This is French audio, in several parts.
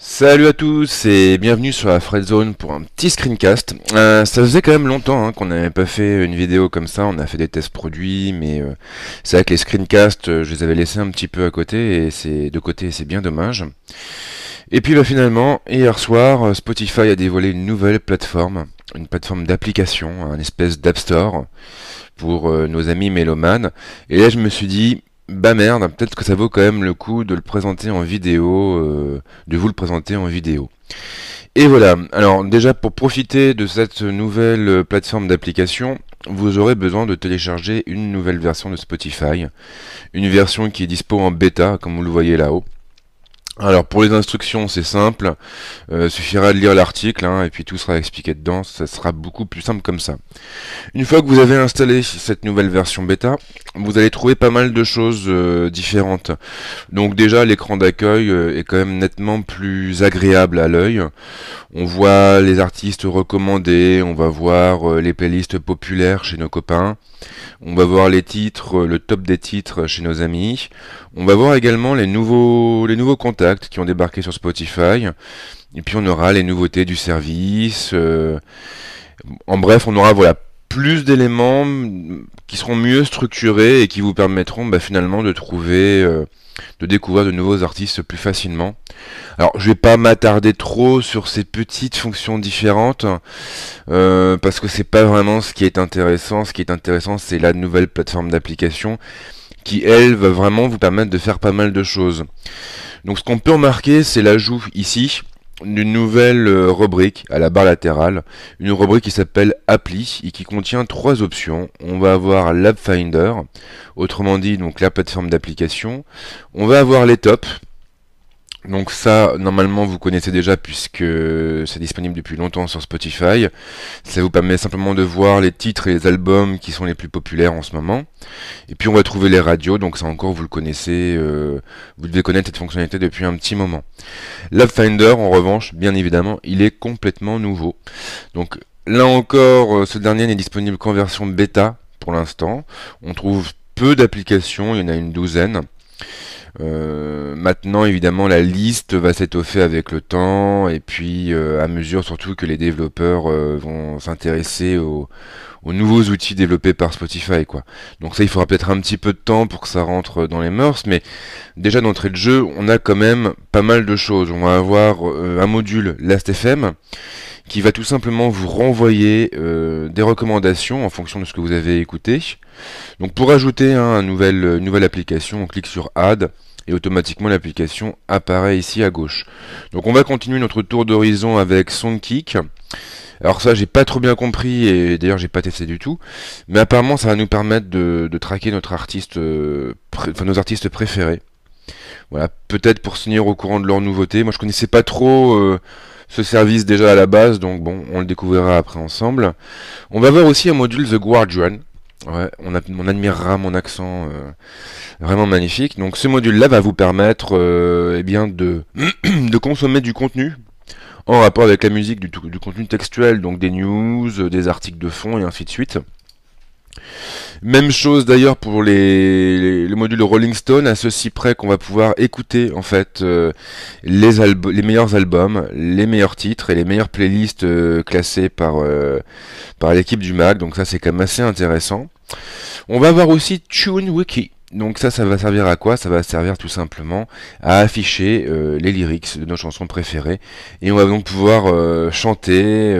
Salut à tous et bienvenue sur la Fredzone pour un petit screencast. Ça faisait quand même longtemps qu'on n'avait pas fait une vidéo comme ça, on a fait des tests produits, mais c'est vrai que les screencasts, je les avais laissés un petit peu à côté et c'est bien dommage. Et puis finalement, hier soir, Spotify a dévoilé une plateforme d'application, un espèce d'App Store pour nos amis mélomanes. Et là je me suis dit, bah merde, peut-être que ça vaut quand même le coup de le présenter en vidéo, de vous le présenter en vidéo. Et voilà, alors déjà pour profiter de cette nouvelle plateforme d'application, vous aurez besoin de télécharger une nouvelle version de Spotify, une version qui est dispo en bêta, comme vous le voyez là-haut. Alors pour les instructions c'est simple, suffira de lire l'article et puis tout sera expliqué dedans, ça sera beaucoup plus simple comme ça. Une fois que vous avez installé cette nouvelle version bêta, vous allez trouver pas mal de choses différentes. Donc déjà l'écran d'accueil est quand même nettement plus agréable à l'œil. On voit les artistes recommandés, on va voir les playlists populaires chez nos copains, on va voir les titres, le top des titres chez nos amis, on va voir également les nouveaux contacts qui ont débarqué sur Spotify, et puis on aura les nouveautés du service. En bref, on aura voilà plus d'éléments qui seront mieux structurés et qui vous permettront finalement de trouver, de découvrir de nouveaux artistes plus facilement. Alors, je vais pas m'attarder trop sur ces petites fonctions différentes parce que c'est pas vraiment ce qui est intéressant. Ce qui est intéressant, c'est la nouvelle plateforme d'application qui, elle, va vraiment vous permettre de faire pas mal de choses. Donc, ce qu'on peut remarquer, c'est l'ajout ici d'une nouvelle rubrique à la barre latérale, une rubrique qui s'appelle Appli et qui contient trois options. On va avoir l'App Finder, autrement dit donc la plateforme d'application. On va avoir les tops. Donc ça, normalement, vous connaissez déjà puisque c'est disponible depuis longtemps sur Spotify. Ça vous permet simplement de voir les titres et les albums qui sont les plus populaires en ce moment. Et puis on va trouver les radios, donc ça encore, vous le connaissez, vous devez connaître cette fonctionnalité depuis un petit moment. L'App Finder, en revanche, bien évidemment, il est complètement nouveau. Donc là encore, ce dernier n'est disponible qu'en version bêta pour l'instant. On trouve peu d'applications, il y en a une douzaine. Maintenant, évidemment, la liste va s'étoffer avec le temps, et puis à mesure surtout que les développeurs vont s'intéresser aux nouveaux outils développés par Spotify, quoi. Donc ça, il faudra peut-être un petit peu de temps pour que ça rentre dans les mœurs, mais déjà d'entrée de jeu, on a quand même pas mal de choses. On va avoir un module Last.fm qui va tout simplement vous renvoyer des recommandations en fonction de ce que vous avez écouté. Donc pour ajouter une nouvelle application, on clique sur Add et automatiquement l'application apparaît ici à gauche. Donc on va continuer notre tour d'horizon avec Songkick. Alors ça j'ai pas trop bien compris et d'ailleurs j'ai pas testé du tout, mais apparemment ça va nous permettre de traquer notre artiste, nos artistes préférés. Voilà, peut-être pour se tenir au courant de leurs nouveautés. Moi je connaissais pas trop ce service déjà à la base, donc bon, on le découvrira après ensemble. On va voir aussi un module The Guardian. Ouais, on admirera mon accent vraiment magnifique. Donc ce module-là va vous permettre eh bien de consommer du contenu en rapport avec la musique, du contenu textuel, donc des news, des articles de fond et ainsi de suite. Même chose d'ailleurs pour le module Rolling Stone, à ceci près qu'on va pouvoir écouter en fait les meilleurs albums, les meilleurs titres et les meilleures playlists classées par l'équipe du Mag. Donc ça c'est quand même assez intéressant. On va avoir aussi TuneWiki. Donc ça va servir à quoi? Ça va servir tout simplement à afficher les lyrics de nos chansons préférées. Et on va donc pouvoir chanter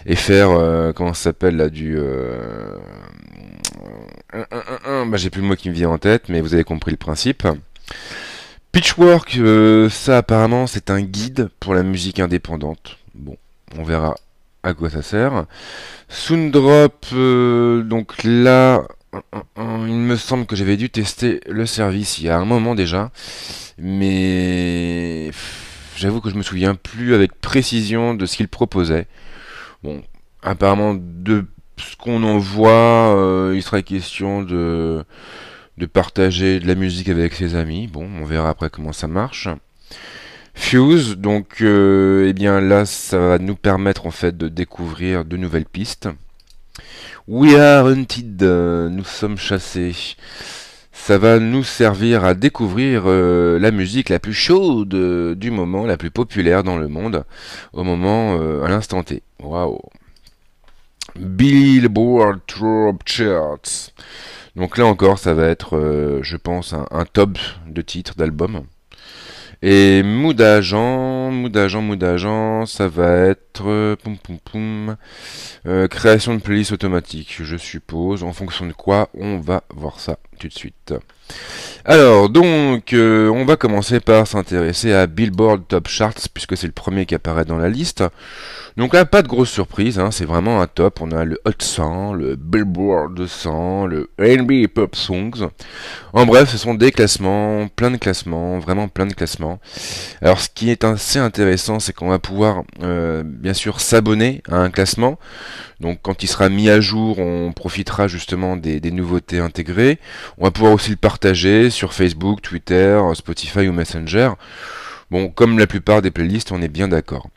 et faire, comment ça s'appelle là, j'ai plus le mot qui me vient en tête, mais vous avez compris le principe. Pitchwork, ça apparemment c'est un guide pour la musique indépendante. Bon, on verra à quoi ça sert. Soundrop, donc là, il me semble que j'avais dû tester le service il y a un moment déjà, mais j'avoue que je me souviens plus avec précision de ce qu'il proposait. Bon, apparemment de ce qu'on en voit, il serait question de partager de la musique avec ses amis. Bon, on verra après comment ça marche. Fuse, donc eh bien là ça va nous permettre en fait de découvrir de nouvelles pistes. We are hunted, nous sommes chassés. ça va nous servir à découvrir la musique la plus chaude du moment, la plus populaire dans le monde, au moment, à l'instant T. Waouh! Billboard Top Charts. Donc là encore, ça va être, je pense, un top de titres d'albums. Et Mood Agent, ça va être création de playlist automatique, je suppose. En fonction de quoi, on va voir ça tout de suite. Alors, donc, on va commencer par s'intéresser à Billboard Top Charts, puisque c'est le premier qui apparaît dans la liste. Donc là, pas de grosse surprise, hein, c'est vraiment un top. On a le Hot 100, le Billboard 100, le R&B Pop Songs. En bref, ce sont des classements, plein de classements, vraiment plein de classements. Alors, ce qui est assez intéressant, c'est qu'on va pouvoir, bien sûr, s'abonner à un classement. Donc, quand il sera mis à jour, on profitera justement des nouveautés intégrées. On va pouvoir aussi le partager sur Facebook, Twitter, Spotify ou Messenger. Bon, comme la plupart des playlists, on est bien d'accord.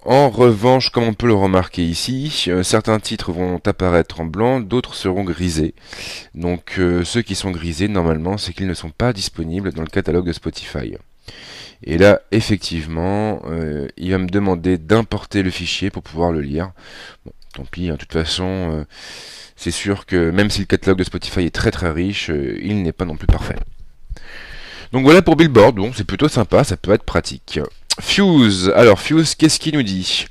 En revanche, comme on peut le remarquer ici, certains titres vont apparaître en blanc, d'autres seront grisés. Donc ceux qui sont grisés, normalement, c'est qu'ils ne sont pas disponibles dans le catalogue de Spotify. Et là, effectivement, il va me demander d'importer le fichier pour pouvoir le lire. Bon, tant pis, hein, de toute façon, c'est sûr que même si le catalogue de Spotify est très très riche, il n'est pas non plus parfait. Donc voilà pour Billboard, bon, c'est plutôt sympa, ça peut être pratique. Fuse, alors Fuse, qu'est-ce qu'il nous dit?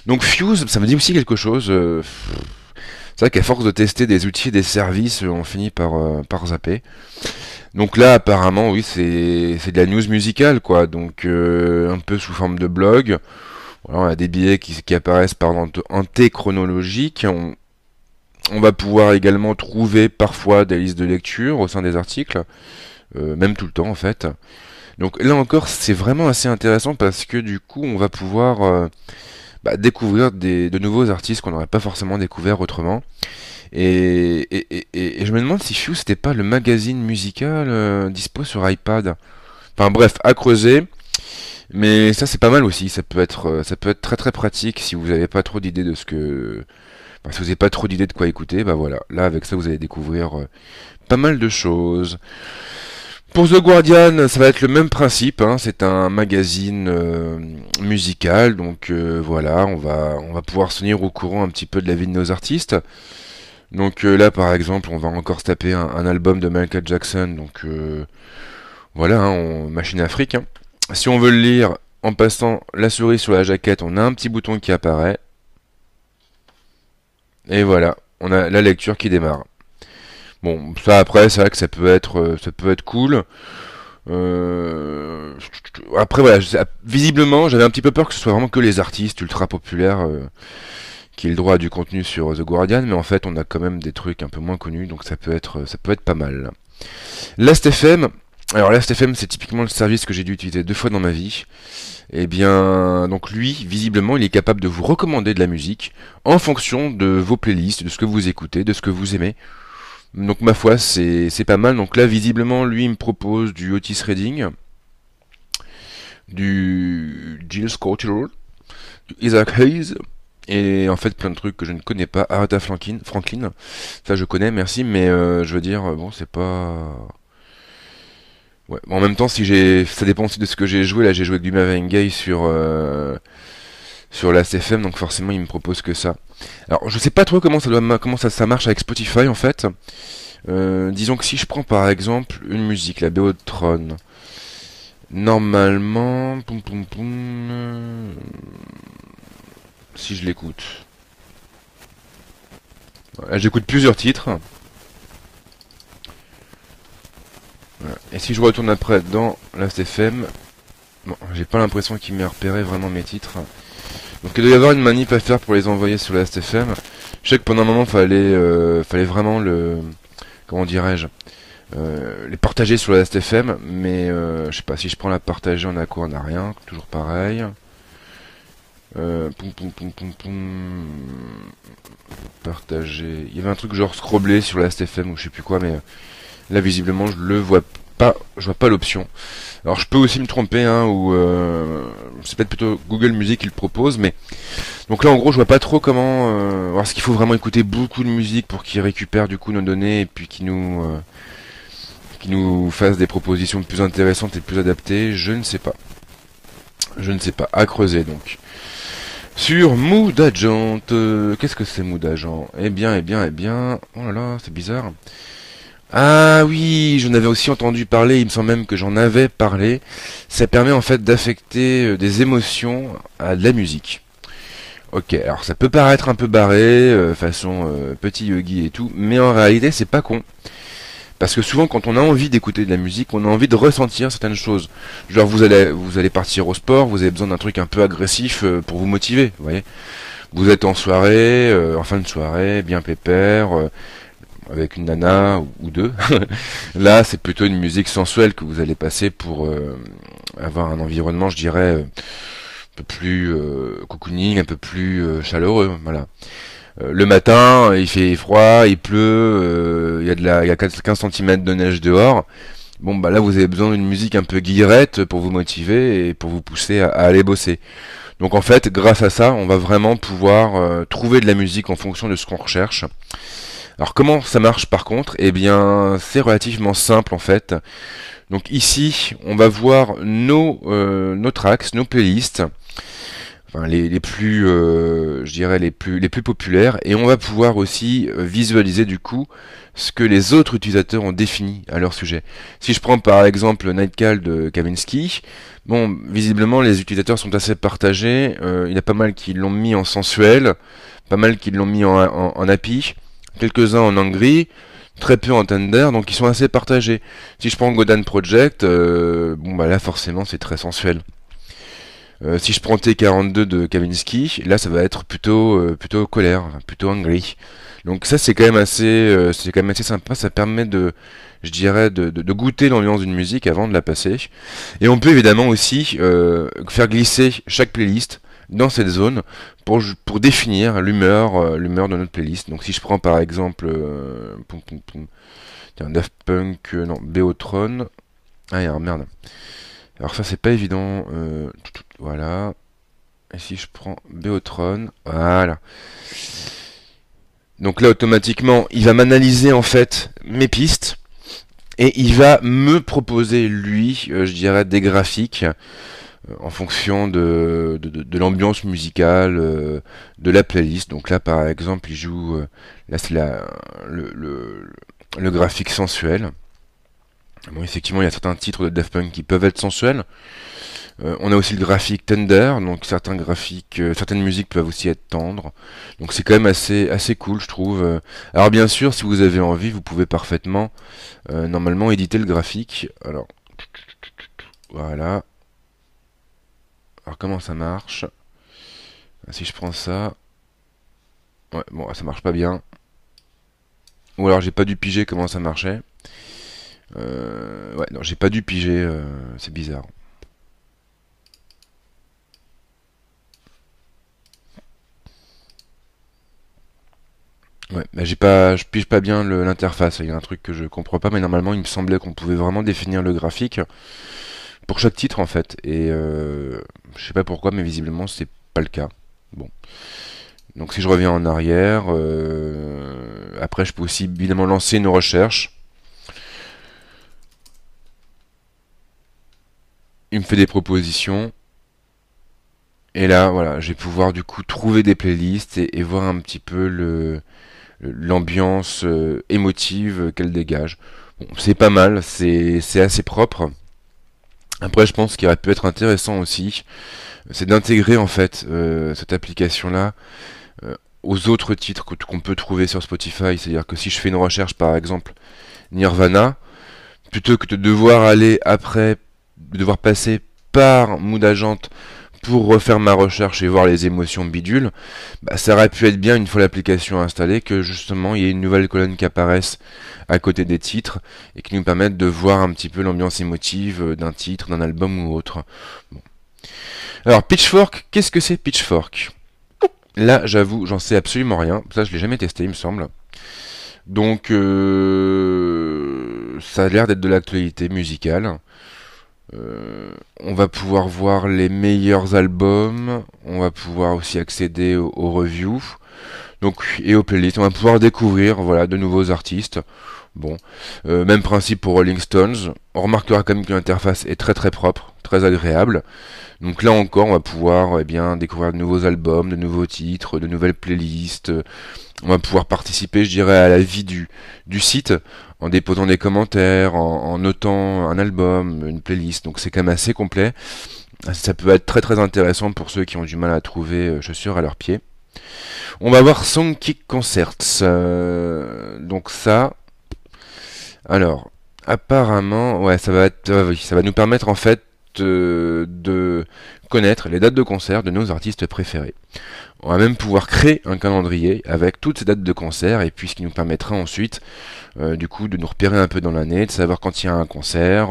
Donc Fuse, ça me dit aussi quelque chose. C'est vrai qu'à force de tester des outils et des services, on finit par zapper. Donc là, apparemment, oui, c'est de la news musicale, quoi. Donc un peu sous forme de blog. Voilà, on a des billets qui apparaissent par ordre en T chronologique. On va pouvoir également trouver parfois des listes de lecture au sein des articles, même tout le temps en fait. Donc là encore, c'est vraiment assez intéressant parce que du coup, on va pouvoir découvrir de nouveaux artistes qu'on n'aurait pas forcément découvert autrement. Et je me demande si Fuse c'était pas le magazine musical dispo sur iPad. Enfin bref, à creuser. Mais ça c'est pas mal aussi. Ça peut être très très pratique si vous n'avez pas trop d'idées de ce que, enfin, si vous n'avez pas trop d'idées de quoi écouter. Bah voilà, là avec ça vous allez découvrir pas mal de choses. Pour The Guardian, ça va être le même principe, hein, c'est un magazine musical, donc voilà, on va pouvoir se tenir au courant un petit peu de la vie de nos artistes. Donc là, par exemple, on va encore se taper un album de Michael Jackson, donc voilà, hein, Machine Afrique. Hein. Si on veut le lire en passant la souris sur la jaquette, on a un petit bouton qui apparaît. Et voilà, on a la lecture qui démarre. Bon, ça après, c'est vrai que ça peut être cool. Après, voilà, visiblement, j'avais un petit peu peur que ce soit vraiment que les artistes ultra populaires qui aient le droit à du contenu sur The Guardian, mais en fait, on a quand même des trucs un peu moins connus, donc ça peut être pas mal. Last.fm, alors Last.fm, c'est typiquement le service que j'ai dû utiliser 2 fois dans ma vie. Eh bien, donc lui, visiblement, il est capable de vous recommander de la musique en fonction de vos playlists, de ce que vous écoutez, de ce que vous aimez. Donc ma foi, c'est pas mal. Donc là, visiblement, lui, il me propose du Otis Redding, du Jill Scott-Heron, du Isaac Hayes, et en fait plein de trucs que je ne connais pas. Aretha Franklin, ça je connais, merci, mais je veux dire, bon, c'est pas... Ouais. Bon, en même temps, ça dépend aussi de ce que j'ai joué. Là, j'ai joué avec du Marvin Gaye sur la CFM, donc forcément, il me propose que ça. Alors, je sais pas trop comment ça marche avec Spotify en fait. Disons que si je prends par exemple une musique, la BO de Tron, normalement, si je l'écoute, voilà, j'écoute plusieurs titres. Voilà. Et si je retourne après dans la CFM, bon, j'ai pas l'impression qu'il m'ait repéré vraiment mes titres. Donc il doit y avoir une manip à faire pour les envoyer sur la STFM. Je sais que pendant un moment fallait vraiment comment dirais-je, les partager sur la STFM, mais je sais pas si je prends la partager on a quoi, on a rien, toujours pareil. Partager. Il y avait un truc genre scroblé sur la STFM ou je sais plus quoi, mais là visiblement je le vois pas, je vois pas l'option. Alors je peux aussi me tromper, hein, ou c'est peut-être plutôt Google Music qui le propose, mais donc là en gros je vois pas trop comment. Alors est-ce qu'il faut vraiment écouter beaucoup de musique pour qu'il récupère du coup nos données et puis qu'il nous qui nous fasse des propositions plus intéressantes et plus adaptées, je ne sais pas. Je ne sais pas, à creuser donc. Sur Mood Agent, qu'est-ce que c'est Mood Agent? Oh là là, c'est bizarre. Ah oui, j'en avais aussi entendu parler, il me semble même que j'en avais parlé. Ça permet en fait d'affecter des émotions à de la musique. Ok, alors ça peut paraître un peu barré, façon petit yogi et tout, mais en réalité c'est pas con. Parce que souvent quand on a envie d'écouter de la musique, on a envie de ressentir certaines choses. Genre vous allez partir au sport, vous avez besoin d'un truc un peu agressif pour vous motiver, vous voyez. Vous êtes en soirée, en fin de soirée, bien pépère, avec une nana ou deux. Là, c'est plutôt une musique sensuelle que vous allez passer pour avoir un environnement, je dirais, un peu plus cocooning, un peu plus chaleureux. Voilà. Le matin, il fait froid, il pleut, il y a 15 cm de neige dehors. Bon, bah là, vous avez besoin d'une musique un peu guillerette pour vous motiver et pour vous pousser à aller bosser. Donc en fait, grâce à ça, on va vraiment pouvoir trouver de la musique en fonction de ce qu'on recherche. Alors comment ça marche par contre? Eh bien, c'est relativement simple en fait. Donc ici, on va voir nos tracks, nos playlists, enfin les plus, je dirais les plus populaires, et on va pouvoir aussi visualiser du coup ce que les autres utilisateurs ont défini à leur sujet. Si je prends par exemple Nightcall de Kavinsky, bon, visiblement les utilisateurs sont assez partagés. Il y a pas mal qui l'ont mis en sensuel, pas mal qui l'ont mis en happy, quelques-uns en angry, très peu en tender, donc ils sont assez partagés. Si je prends Godan Project, bon bah là forcément c'est très sensuel. Si je prends T42 de Kavinsky, là ça va être plutôt colère, plutôt angry. Donc ça c'est quand même assez sympa, ça permet de, je dirais, de goûter l'ambiance d'une musique avant de la passer. Et on peut évidemment aussi faire glisser chaque playlist dans cette zone pour définir l'humeur de notre playlist. Donc si je prends par exemple tiens, Daft Punk, non, Beotron, ah merde. Alors ça c'est pas évident, voilà. Et si je prends Beotron, voilà. Donc là automatiquement il va m'analyser en fait mes pistes et il va me proposer lui, je dirais des graphiques en fonction de l'ambiance musicale de la playlist. Donc là par exemple il joue, là c'est le graphique sensuel. Bon effectivement il y a certains titres de Daft Punk qui peuvent être sensuels. On a aussi le graphique tender, donc certains graphiques, certaines musiques peuvent aussi être tendres. Donc c'est quand même assez cool, je trouve. Alors bien sûr, si vous avez envie, vous pouvez parfaitement, normalement, éditer le graphique. Alors, voilà. Alors comment ça marche? Si je prends ça, ouais, bon, ça marche pas bien. Ou alors j'ai pas dû piger comment ça marchait. Ouais, non, j'ai pas dû piger, c'est bizarre. Ouais, bah je pige pas bien l'interface. Il y a un truc que je comprends pas, mais normalement, il me semblait qu'on pouvait vraiment définir le graphique pour chaque titre en fait. Et je sais pas pourquoi, mais visiblement, c'est pas le cas. Bon. Donc si je reviens en arrière, après, je peux aussi évidemment lancer une recherche. Il me fait des propositions. Et là, voilà, je vais pouvoir du coup trouver des playlists et voir un petit peu l'ambiance émotive qu'elle dégage. Bon, c'est pas mal, c'est assez propre. Après, je pense qu'il aurait pu être intéressant aussi, c'est d'intégrer en fait cette application-là aux autres titres qu'on peut trouver sur Spotify. C'est-à-dire que si je fais une recherche, par exemple, Nirvana, plutôt que de devoir aller après, de devoir passer par Mood Agent pour refaire ma recherche et voir les émotions bidules, bah, ça aurait pu être bien une fois l'application installée que justement il y ait une nouvelle colonne qui apparaisse à côté des titres et qui nous permette de voir un petit peu l'ambiance émotive d'un titre, d'un album ou autre. Bon. Alors Pitchfork, qu'est-ce que c'est Pitchfork? Là j'avoue j'en sais absolument rien, ça je l'ai jamais testé il me semble. Donc ça a l'air d'être de l'actualité musicale. On va pouvoir voir les meilleurs albums, on va pouvoir aussi accéder aux reviews. Donc, et aux playlists, on va pouvoir découvrir voilà, de nouveaux artistes. Bon, même principe pour Rolling Stones. On remarquera quand même que l'interface est très très propre, très agréable. Donc là encore, on va pouvoir bien découvrir de nouveaux albums, de nouveaux titres, de nouvelles playlists. On va pouvoir participer, je dirais, à la vie du site en déposant des commentaires, en notant un album, une playlist. Donc c'est quand même assez complet. Ça peut être très très intéressant pour ceux qui ont du mal à trouver chaussures à leurs pieds. On va voir Songkick Concerts. Donc ça, alors, apparemment, ouais, ça va être, oui, ça va nous permettre en fait de connaître les dates de concert de nos artistes préférés. On va même pouvoir créer un calendrier avec toutes ces dates de concert et puis ce qui nous permettra ensuite, du coup, de nous repérer un peu dans l'année, de savoir quand il y a un concert,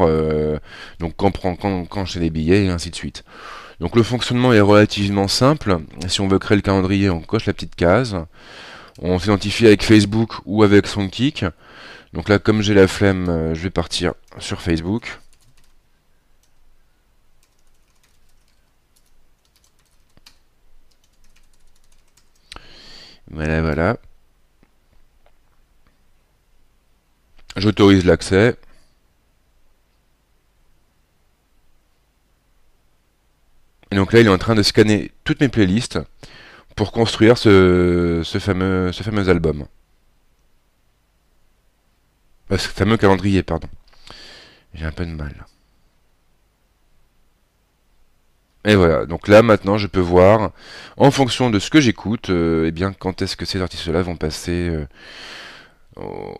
donc quand acheter des billets et ainsi de suite. Donc le fonctionnement est relativement simple. Si on veut créer le calendrier, on coche la petite case. On s'identifie avec Facebook ou avec Songkick. Donc là, comme j'ai la flemme, je vais partir sur Facebook. Voilà, voilà. J'autorise l'accès. Et donc là, il est en train de scanner toutes mes playlists pour construire ce fameux album. Ce fameux calendrier, pardon. J'ai un peu de mal. Et voilà, donc là maintenant je peux voir, en fonction de ce que j'écoute, eh bien quand est-ce que ces artistes-là au-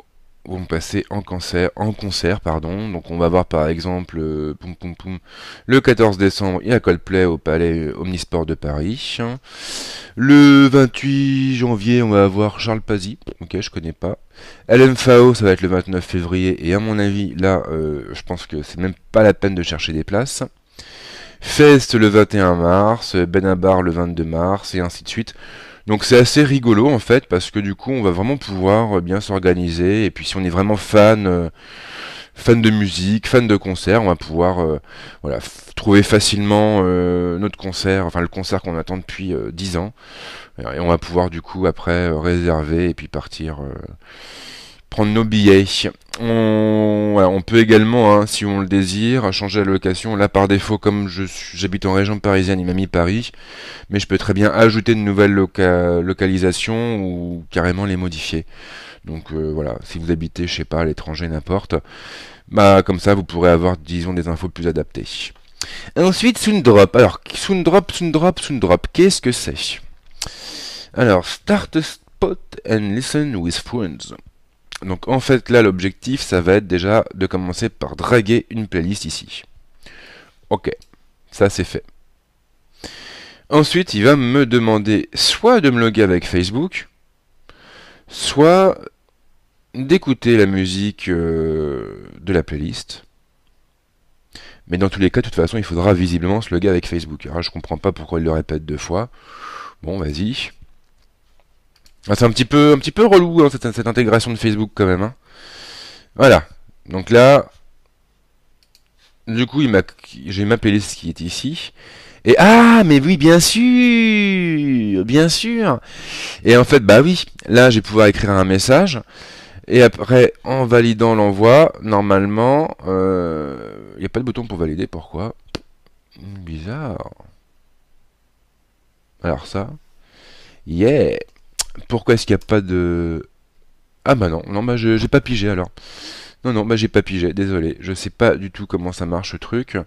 vont passer en concert, pardon. Donc on va voir par exemple, poum, poum, poum, le 14 décembre, il y a Coldplay au Palais Omnisport de Paris. Le 28 janvier, on va avoir Charles Pazzi. Ok, je connais pas. LMFAO, ça va être le 29 février. Et à mon avis, là, je pense que c'est même pas la peine de chercher des places. Fest le 21 mars, Benabar le 22 mars, et ainsi de suite. Donc c'est assez rigolo en fait, parce que du coup on va vraiment pouvoir bien s'organiser, et puis si on est vraiment fan de musique, fan de concert, on va pouvoir voilà, trouver facilement notre concert, enfin le concert qu'on attend depuis 10 ans, et on va pouvoir du coup après réserver et puis partir prendre nos billets. Voilà, on peut également, hein, si on le désire, changer la location. Là, par défaut, comme j'habite en région parisienne, il m'a mis Paris, mais je peux très bien ajouter de nouvelles localisations ou carrément les modifier. Donc voilà, si vous habitez, je sais pas, à l'étranger, n'importe, bah comme ça, vous pourrez avoir, disons, des infos plus adaptées. Et ensuite, Soundrop. Alors, Soundrop, qu'est-ce que c'est? Alors, start a spot and listen with friends. Donc en fait là l'objectif ça va être déjà de commencer par draguer une playlist ici. Ok, ça c'est fait. Ensuite il va me demander soit de me loguer avec Facebook, soit d'écouter la musique de la playlist. Mais dans tous les cas de toute façon il faudra visiblement se loguer avec Facebook. Alors je comprends pas pourquoi il le répète deux fois. Bon vas-y. Ah, c'est un petit peu relou hein, cette intégration de Facebook quand même. Hein. Voilà. Donc là, du coup, j'ai ma playlist qui est ici. Et ah, mais oui, bien sûr. Et en fait, bah oui, là, je vais pouvoir écrire un message. Et après, en validant l'envoi, normalement, il n'y a pas de bouton pour valider. Pourquoi? Bizarre. Alors ça, yeah. Pourquoi est-ce qu'il n'y a pas de... Ah bah non, non, bah j'ai pas pigé alors. Non, non, bah j'ai pas pigé, désolé. Je sais pas du tout comment ça marche ce truc.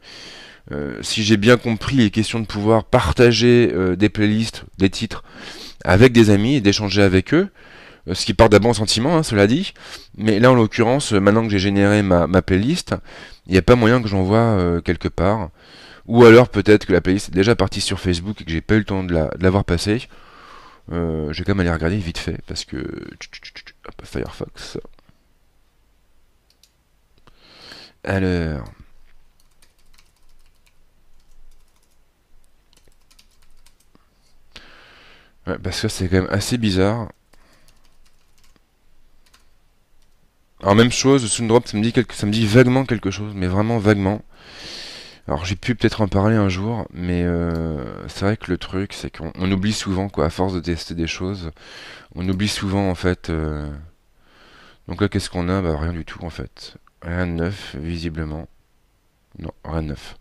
Si j'ai bien compris, il est question de pouvoir partager des playlists, des titres avec des amis et d'échanger avec eux, ce qui part d'un bon sentiment, hein, cela dit. Mais là, en l'occurrence, maintenant que j'ai généré ma playlist, il n'y a pas moyen que j'envoie quelque part. Ou alors peut-être que la playlist est déjà partie sur Facebook et que j'ai pas eu le temps de la voir passer. Je vais quand même aller regarder vite fait parce que hop, Firefox. Alors, ouais, parce que c'est quand même assez bizarre. Alors même chose, Soundrop, ça me dit vaguement quelque chose, mais vraiment vaguement. Alors j'ai pu peut-être en parler un jour, mais c'est vrai que le truc, c'est qu'on oublie souvent, quoi, à force de tester des choses, on oublie souvent en fait. Donc là, qu'est-ce qu'on a? Bah rien du tout en fait. Rien de neuf, visiblement. Non, rien de neuf.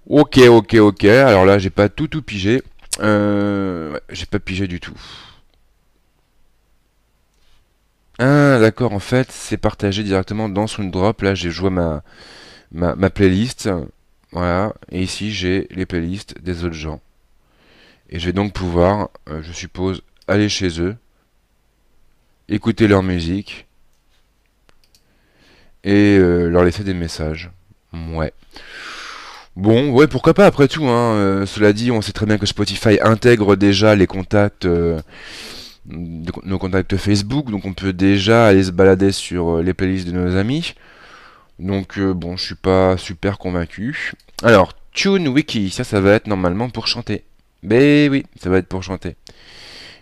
Ok, ok, ok. Alors là, j'ai pas tout pigé. Ouais, j'ai pas pigé du tout. Ah, d'accord, en fait, c'est partagé directement dans Soundrop. Là, j'ai joué ma playlist. Voilà. Et ici, j'ai les playlists des autres gens. Et je vais donc pouvoir, je suppose, aller chez eux, écouter leur musique et leur laisser des messages. Ouais. Bon, ouais, pourquoi pas après tout, hein. Cela dit, on sait très bien que Spotify intègre déjà les contacts, nos contacts Facebook, donc on peut déjà aller se balader sur les playlists de nos amis. Donc bon, je suis pas super convaincu. Alors, TuneWiki, ça va être normalement pour chanter. Ben oui, ça va être pour chanter.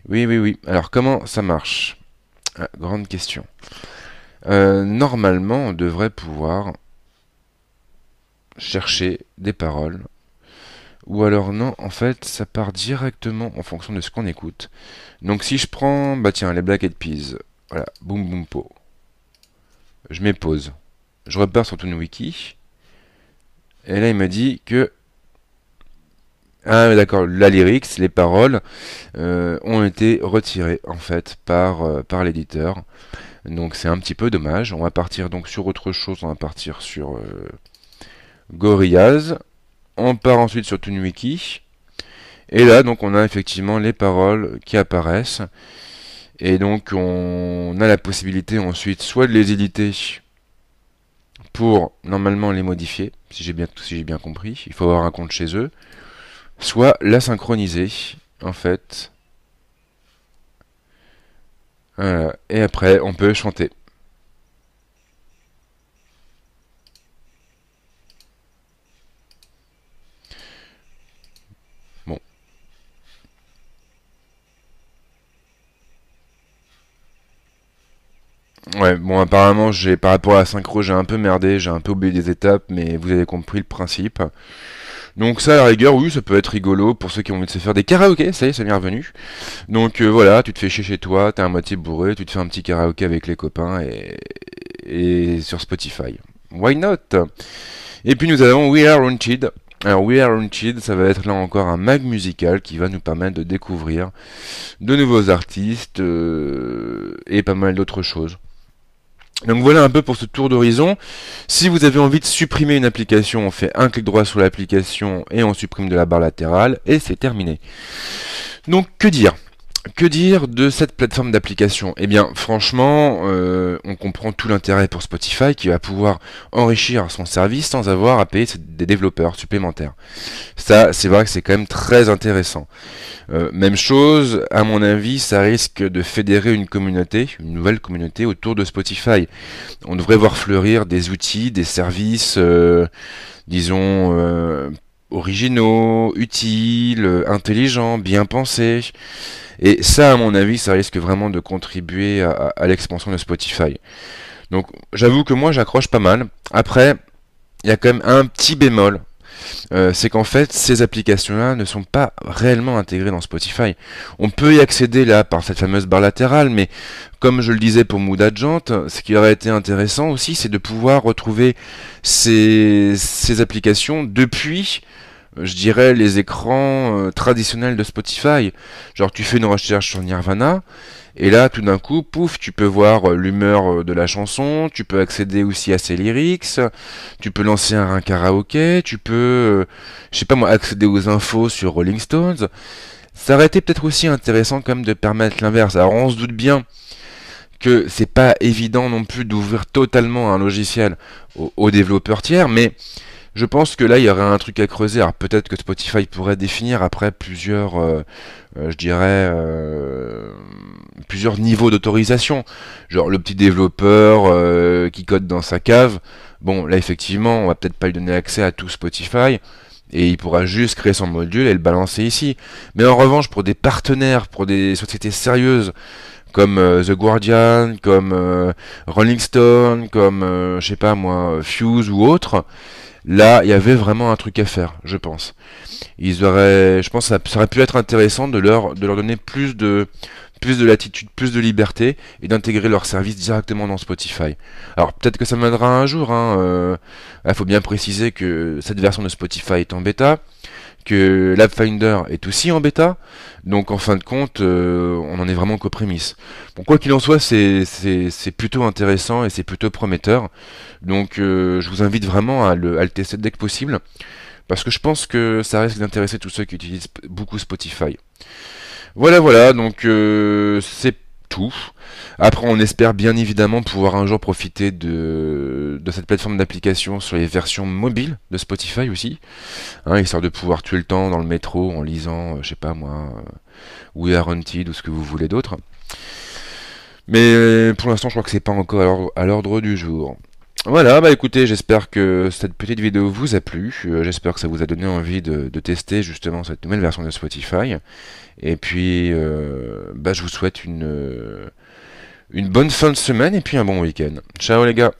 Oui, oui, oui. Alors comment ça marche? Ah, grande question. Normalement, on devrait pouvoir chercher des paroles. Ou alors non, en fait, ça part directement en fonction de ce qu'on écoute. Donc si je prends, bah tiens, les Black Eyed Peas, voilà, boum boum po, je mets pause. Je repars sur TuneWiki, et là il me dit que, ah ouais, d'accord, la lyrics, les paroles, ont été retirées en fait par l'éditeur. Donc c'est un petit peu dommage. On va partir donc sur autre chose, on va partir sur Gorillaz. On part ensuite sur TuneWiki. Et là, donc, on a effectivement les paroles qui apparaissent. Et donc, on a la possibilité ensuite soit de les éditer pour normalement les modifier, si j'ai bien compris. Il faut avoir un compte chez eux. Soit la synchroniser, en fait. Voilà. Et après, on peut chanter. Bon. Ouais, bon, apparemment, par rapport à la synchro, j'ai un peu merdé, j'ai un peu oublié des étapes, mais vous avez compris le principe. Donc ça, à la rigueur, oui, ça peut être rigolo pour ceux qui ont envie de se faire des karaokés, ça y est, ça m'est revenu. Donc voilà, tu te fais chier chez toi, t'es à moitié bourré, tu te fais un petit karaoké avec les copains et sur Spotify. Why not? Et puis nous avons We Are Haunted. Alors We Are Haunted, ça va être là encore un mag musical qui va nous permettre de découvrir de nouveaux artistes et pas mal d'autres choses. Donc voilà un peu pour ce tour d'horizon. Si vous avez envie de supprimer une application, on fait un clic droit sur l'application et on supprime de la barre latérale et c'est terminé. Donc que dire? Que dire de cette plateforme d'application? Eh bien, franchement, on comprend tout l'intérêt pour Spotify qui va pouvoir enrichir son service sans avoir à payer des développeurs supplémentaires. Ça, c'est vrai que c'est quand même très intéressant. Même chose, à mon avis, ça risque de fédérer une communauté, une nouvelle communauté autour de Spotify. On devrait voir fleurir des outils, des services, disons, originaux, utiles, intelligents, bien pensés. Et ça, à mon avis, ça risque vraiment de contribuer à l'expansion de Spotify. Donc, j'avoue que moi, j'accroche pas mal. Après, il y a quand même un petit bémol. C'est qu'en fait, ces applications-là ne sont pas réellement intégrées dans Spotify. On peut y accéder là par cette fameuse barre latérale, mais comme je le disais pour Mood Agent, ce qui aurait été intéressant aussi, c'est de pouvoir retrouver ces applications depuis je dirais les écrans traditionnels de Spotify. Genre tu fais une recherche sur Nirvana et là tout d'un coup, pouf, tu peux voir l'humeur de la chanson, tu peux accéder aussi à ses lyrics, tu peux lancer un karaoké, tu peux, je sais pas moi, accéder aux infos sur Rolling Stones. Ça aurait été peut-être aussi intéressant quand même de permettre l'inverse. Alors on se doute bien que c'est pas évident non plus d'ouvrir totalement un logiciel aux développeurs tiers, mais je pense que là, il y aurait un truc à creuser. Alors peut-être que Spotify pourrait définir après plusieurs, je dirais, plusieurs niveaux d'autorisation. Genre le petit développeur qui code dans sa cave. Bon, là effectivement, on va peut-être pas lui donner accès à tout Spotify. Et il pourra juste créer son module et le balancer ici. Mais en revanche, pour des partenaires, pour des sociétés sérieuses, comme The Guardian, comme Rolling Stone, comme, je sais pas moi, Fuse ou autre, Là, il y avait vraiment un truc à faire, je pense. Je pense que ça aurait pu être intéressant de leur donner plus de latitude, plus de liberté et d'intégrer leur service directement dans Spotify. Alors peut-être que ça viendra un jour, hein. Il faut bien préciser que cette version de Spotify est en bêta, que l'App Finder est aussi en bêta, donc en fin de compte, on en est vraiment qu'aux prémices. Bon, quoi qu'il en soit, c'est plutôt intéressant et c'est plutôt prometteur, donc je vous invite vraiment à le tester dès que possible, parce que je pense que ça risque d'intéresser tous ceux qui utilisent beaucoup Spotify. Voilà, voilà, donc c'est tout. Après, on espère bien évidemment pouvoir un jour profiter de cette plateforme d'application sur les versions mobiles de Spotify aussi, hein, histoire de pouvoir tuer le temps dans le métro en lisant, je sais pas moi, We Are Haunted ou ce que vous voulez d'autre. Mais pour l'instant, je crois que c'est pas encore à l'ordre du jour. Voilà, bah écoutez, j'espère que cette petite vidéo vous a plu. J'espère que ça vous a donné envie de tester justement cette nouvelle version de Spotify. Et puis, bah, je vous souhaite une bonne fin de semaine et puis un bon week-end. Ciao les gars!